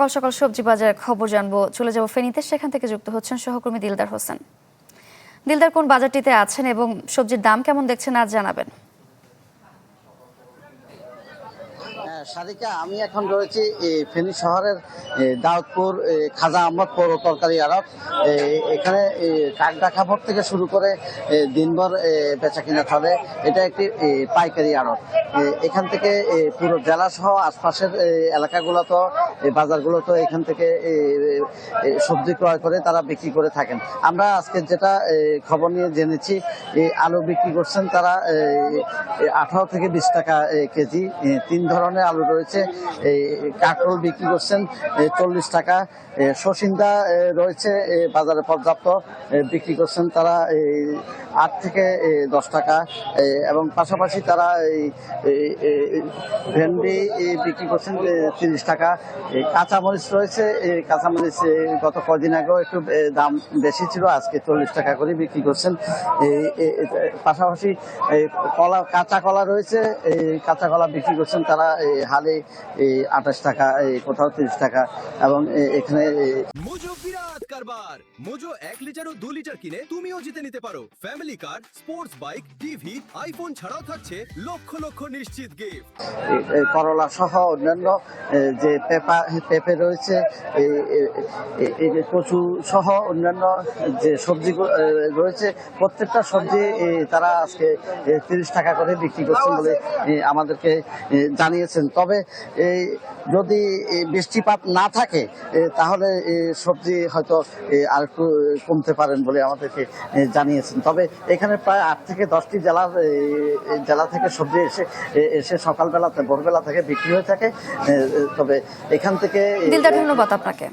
সকাল সকাল সবজি বাজারের খবর জানবো, চলে যাব ফেনীতে। সেখান থেকে যুক্ত হচ্ছেন সহকর্মী দিলদার হোসেন। দিলদার, কোন বাজারটিতে আছেন এবং সবজির দাম কেমন দেখছেন আজ জানাবেন। সারিকা, আমি এখন রয়েছি ফেনী শহরের দাউদপুর খাজা আহমদ পৌর তরকারি আড়ত। এখানে কাকডা খাবার থেকে শুরু করে দিনভর বেচা কিনা চলে। এটা একটি পাইকারি আড়ত। এখান থেকে পুরো জেলা সহ আশপাশের এলাকাগুলোতে বাজারগুলোতে এখান থেকে সবজি ক্রয় করে তারা বিক্রি করে থাকেন। আমরা আজকে যেটা খবর নিয়ে জেনেছি, আলু বিক্রি করছেন তারা 18 থেকে 20 টাকা কেজি। 3 ধরনের আলু রয়েছে। কাঁকরোল বিক্রি করছেন 40 টাকা। শসিন্দা রয়েছে বাজারে পর্যাপ্ত, বিক্রি করছেন তারা 8 থেকে 10 টাকা। এবং পাশাপাশি তারা ভেন্ডি বিক্রি করছেন 30 টাকা। কাঁচামরিচ রয়েছে, কাঁচামরিচ গত কদিন আগেও একটু দাম বেশি ছিল, আজকে 40 টাকা করে বিক্রি করছেন। পাশাপাশি কলা, কাঁচা কলা রয়েছে, কাঁচা কলা বিক্রি করছেন তারা হালে 28 টাকা, কোথাও 30 টাকা। এবং এখানে মোজো বিরাট কারবার। মোজো 1 লিটার ও 2 লিটার কিনে তুমিও জিতে নিতে পারো ফ্যামিলি কার, স্পোর্টস বাইক, টিভি, আইফোন ছাড়াও থাকছে লক্ষ লক্ষ নিশ্চিত গিফট। করলা সহ অন্যান্য যে পেঁপে রয়েছে, কচু সহ অন্যান্য যে সবজি রয়েছে, প্রত্যেকটা সবজি তারা আজকে 30 টাকা করে বিক্রি করছেন বলে আমাদেরকে জানিয়েছেন। তবে যদি বৃষ্টিপাত না থাকে তাহলে সবজি হয়তো আর একটু কমতে পারেন বলে আমাদেরকে জানিয়েছেন। তবে এখানে প্রায় 8 থেকে 10টি জেলা থেকে সবজি এসে সকালবেলাতে ভোরবেলা থেকে বিক্রি হয়ে থাকে। তবে এখান থেকে দিলদার, ধন্যবাদ আপনাকে।